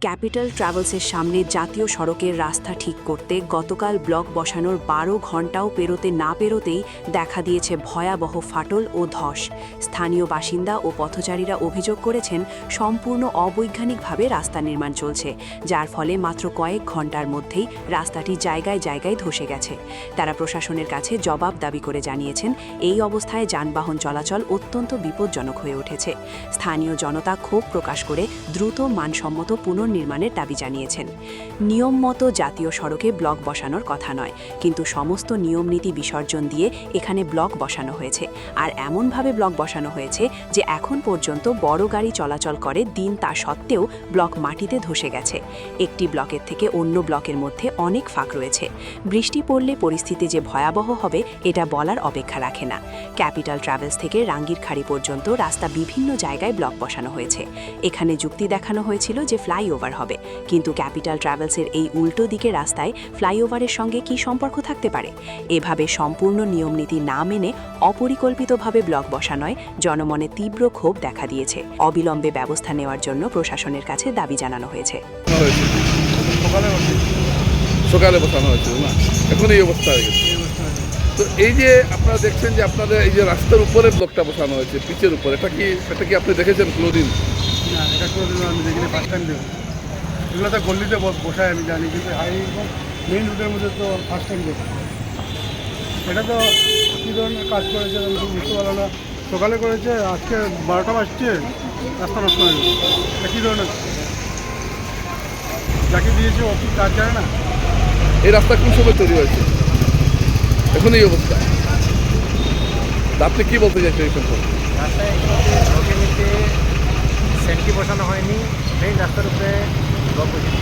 Capital ট্রাভেলসের সামনে জাতীয় সড়কের রাস্তা ঠিক করতে গতকাল ব্লক বসানোর ১২ ঘণ্টাও পেরোতে না পেরোতেই দেখা দিয়েছে ভয়াবহ ফাটল ও ধস। স্থানীয় বাসিন্দা ও পথচারীরা অভিযোগ করেছেন সম্পূর্ণ অবৈজ্ঞানিকভাবে রাস্তা নির্মাণ চলছে, যার ফলে মাত্র কয়েক ঘণ্টার মধ্যেই রাস্তাটি জায়গায় জায়গায় ধসে গেছে। তারা প্রশাসনের কাছে জবাব দাবি করে জানিয়েছেন, এই অবস্থায় যানবাহন চলাচল অত্যন্ত বিপজ্জনক হয়ে উঠেছে। স্থানীয় জনতা ক্ষোভ প্রকাশ করে দ্রুত মানসম্মত পুনর্নির্মাণের দাবি জানিয়েছেন। নিয়ম মতো জাতীয় সড়কে ব্লক বসানোর কথা নয়, কিন্তু সমস্ত নিয়মনীতি বিসর্জন দিয়ে এখানে ব্লক বসানো হয়েছে। আর এমনভাবে ব্লক বসানো হয়েছে যে এখন পর্যন্ত বড় গাড়ি চলাচল করে দিন, তা সত্ত্বেও ব্লক মাটিতে ধসে গেছে। একটি ব্লকের থেকে অন্য ব্লকের মধ্যে অনেক ফাঁক রয়েছে। বৃষ্টি পড়লে পরিস্থিতি যে ভয়াবহ হবে এটা বলার অপেক্ষা রাখে না। ক্যাপিটাল ট্রাভেলস থেকে রাঙ্গিরখাড়ি পর্যন্ত রাস্তা বিভিন্ন জায়গায় ব্লক বসানো হয়েছে। এখানে যুক্তি দেখানো হয়েছিল যে ফ্লাইওভার হবে, কিন্তু ক্যাপিটাল ট্রাভেলসের এই উল্টো দিকে রাস্তায় ফ্লাইওভারের সঙ্গে কী সম্পর্ক থাকতে পারে? এভাবে সম্পূর্ণ নিয়মনীতি না মেনে অপরিকল্পিতভাবে ব্লক বসানোয় জনমনে তীব্র ক্ষোভ দেখা দিয়েছে। অবিলম্বে ব্যবস্থা নেওয়ার জন্য প্রশাসনের কাছে দাবি জানানো হয়েছে। সকালে বসানো হয়েছিল না, এখন এই অবস্থা হয়ে গেছে। তো এই যে আপনারা দেখছেন যে আপনাদের এই যে রাস্তার উপরে ব্লকটা বসানো হয়েছে, পিচের উপরে, এটা কি আপনি দেখেছেন কোনোদিন? না, এটা কোনোদিন আমি দেখিনি, ফার্স্ট টাইম দেখব। এগুলো তো গল্লিতে বসায় আমি জানি, কিন্তু মেইন রুটের মধ্যে তো ফার্স্ট টাইম দেখব। এটা তো কী ধরনের কাজ করেছে আমি তো বুঝতে পারলাম না। সকালে করেছে, আজকে 12টা বাজছে, রাস্তা নষ্ট হয়ে গেছে। এটা কী ধরনের, যাকে দিয়েছে ও কি কাজ জানে না? এই রাস্তা কোন সময় তৈরি হয়েছে, এখন এই অবস্থা? তা আপনি কী বলতে চাইছেন এই সম্পর্কে? রাস্তায় ব্লকের নিচে সেন্টি বসানো হয়নি, মেইন রাস্তার উপরে ব্লক বসেছে।